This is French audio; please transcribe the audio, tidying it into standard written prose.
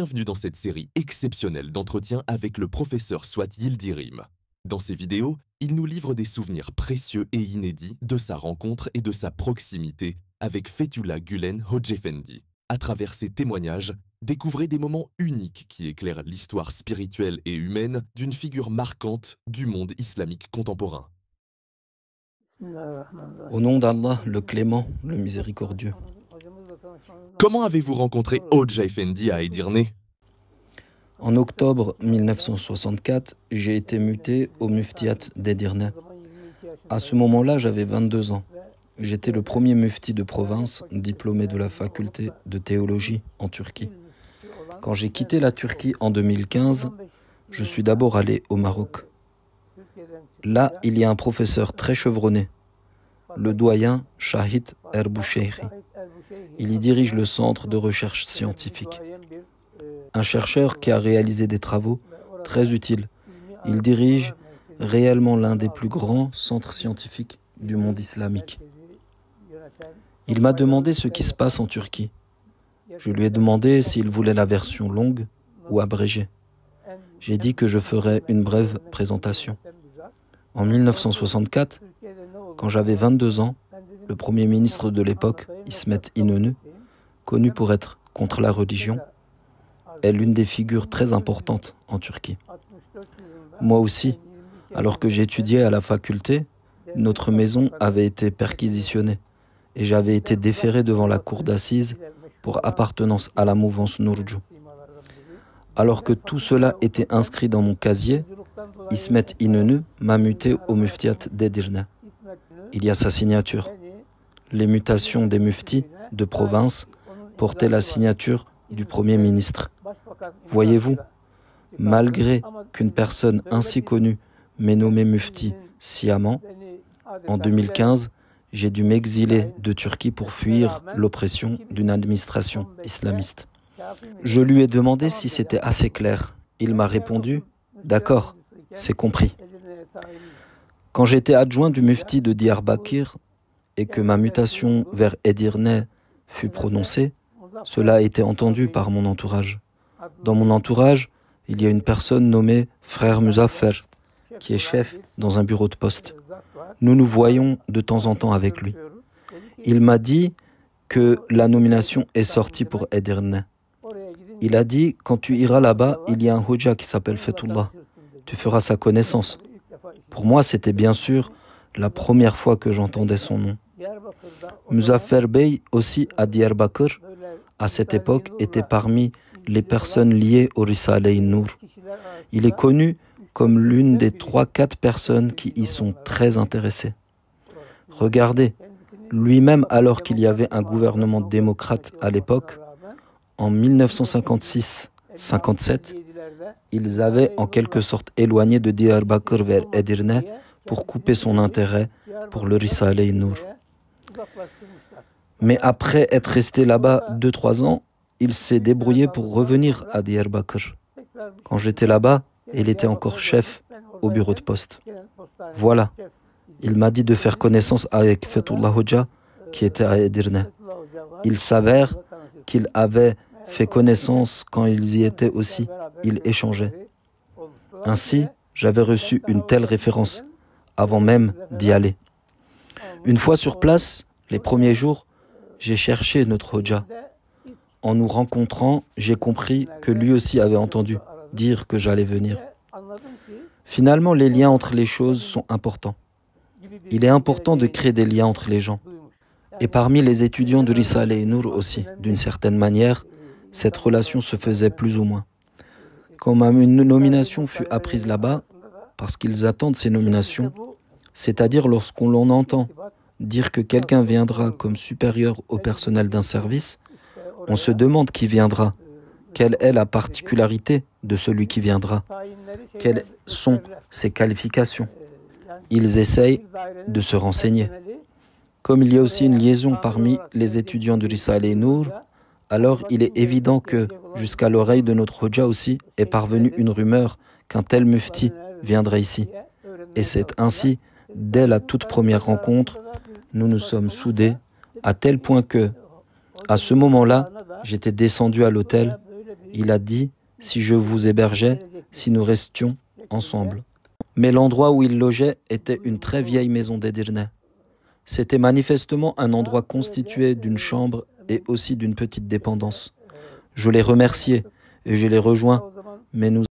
Bienvenue dans cette série exceptionnelle d'entretiens avec le professeur Swat Yildirim. Dans ces vidéos, il nous livre des souvenirs précieux et inédits de sa rencontre et de sa proximité avec Fethullah Gülen Hocefendi. À travers ces témoignages, découvrez des moments uniques qui éclairent l'histoire spirituelle et humaine d'une figure marquante du monde islamique contemporain. Au nom d'Allah, le clément, le miséricordieux. Comment avez-vous rencontré Hocefendi à Edirne? En octobre 1964, j'ai été muté au muftiyat d'Edirne. À ce moment-là, j'avais 22 ans. J'étais le premier mufti de province diplômé de la faculté de théologie en Turquie. Quand j'ai quitté la Turquie en 2015, je suis d'abord allé au Maroc. Là, il y a un professeur très chevronné, le doyen Shahid Erboucheiri. Il y dirige le centre de recherche scientifique. Un chercheur qui a réalisé des travaux très utiles. Il dirige réellement l'un des plus grands centres scientifiques du monde islamique. Il m'a demandé ce qui se passe en Turquie. Je lui ai demandé s'il voulait la version longue ou abrégée. J'ai dit que je ferais une brève présentation. En 1964, quand j'avais 22 ans, le premier ministre de l'époque, İsmet İnönü, connu pour être contre la religion, est l'une des figures très importantes en Turquie. Moi aussi, alors que j'étudiais à la faculté, notre maison avait été perquisitionnée et j'avais été déféré devant la cour d'assises pour appartenance à la mouvance Nurcu. Alors que tout cela était inscrit dans mon casier, İsmet İnönü m'a muté au muftiyat d'Edirne. Il y a sa signature. Les mutations des muftis de province portaient la signature du Premier ministre. Voyez-vous, malgré qu'une personne ainsi connue m'ait nommé mufti sciemment, en 2015, j'ai dû m'exiler de Turquie pour fuir l'oppression d'une administration islamiste. Je lui ai demandé si c'était assez clair. Il m'a répondu « D'accord, c'est compris ». Quand j'étais adjoint du mufti de Diyarbakır et que ma mutation vers Edirne fut prononcée, cela a été entendu par mon entourage. Dans mon entourage, il y a une personne nommée Frère Muzaffer, qui est chef dans un bureau de poste. Nous nous voyons de temps en temps avec lui. Il m'a dit que la nomination est sortie pour Edirne. Il a dit, quand tu iras là-bas, il y a un hoja qui s'appelle Fethullah. Tu feras sa connaissance. Pour moi, c'était bien sûr la première fois que j'entendais son nom. Muzaffer Bey, aussi à Diyarbakır, à cette époque, était parmi les personnes liées au Risale-i Nur. Il est connu comme l'une des 3-4 personnes qui y sont très intéressées. Regardez, lui-même, alors qu'il y avait un gouvernement démocrate à l'époque, en 1956-57, ils avaient en quelque sorte éloigné de Diyarbakır vers Edirne pour couper son intérêt pour le Risale-i Nur. Mais après être resté là-bas 2-3 ans, il s'est débrouillé pour revenir à Diyarbakır. Quand j'étais là-bas, il était encore chef au bureau de poste. Voilà, il m'a dit de faire connaissance avec Fethullah Hoca qui était à Edirne. Il s'avère qu'il avait fait connaissance quand ils y étaient aussi. Ils échangeaient. Ainsi, j'avais reçu une telle référence avant même d'y aller. Une fois sur place, les premiers jours, j'ai cherché notre Hoja. En nous rencontrant, j'ai compris que lui aussi avait entendu dire que j'allais venir. Finalement, les liens entre les choses sont importants. Il est important de créer des liens entre les gens. Et parmi les étudiants de Risale-i Nur aussi, d'une certaine manière, cette relation se faisait plus ou moins. Quand ma nomination fut apprise là-bas, parce qu'ils attendent ces nominations, c'est-à-dire lorsqu'on l'on entend dire que quelqu'un viendra comme supérieur au personnel d'un service, on se demande qui viendra, quelle est la particularité de celui qui viendra, quelles sont ses qualifications. Ils essayent de se renseigner. Comme il y a aussi une liaison parmi les étudiants de Risale-i Nur, alors il est évident que, jusqu'à l'oreille de notre Hoja aussi, est parvenue une rumeur qu'un tel mufti viendrait ici. Et c'est ainsi, dès la toute première rencontre, nous nous sommes soudés, à tel point que, à ce moment-là, j'étais descendu à l'hôtel Il a dit « Si je vous hébergeais, si nous restions ensemble ». Mais l'endroit où il logeait était une très vieille maison d'Edirne. C'était manifestement un endroit constitué d'une chambre et aussi d'une petite dépendance. Je l'ai remercié et je l'ai rejoint, mais nous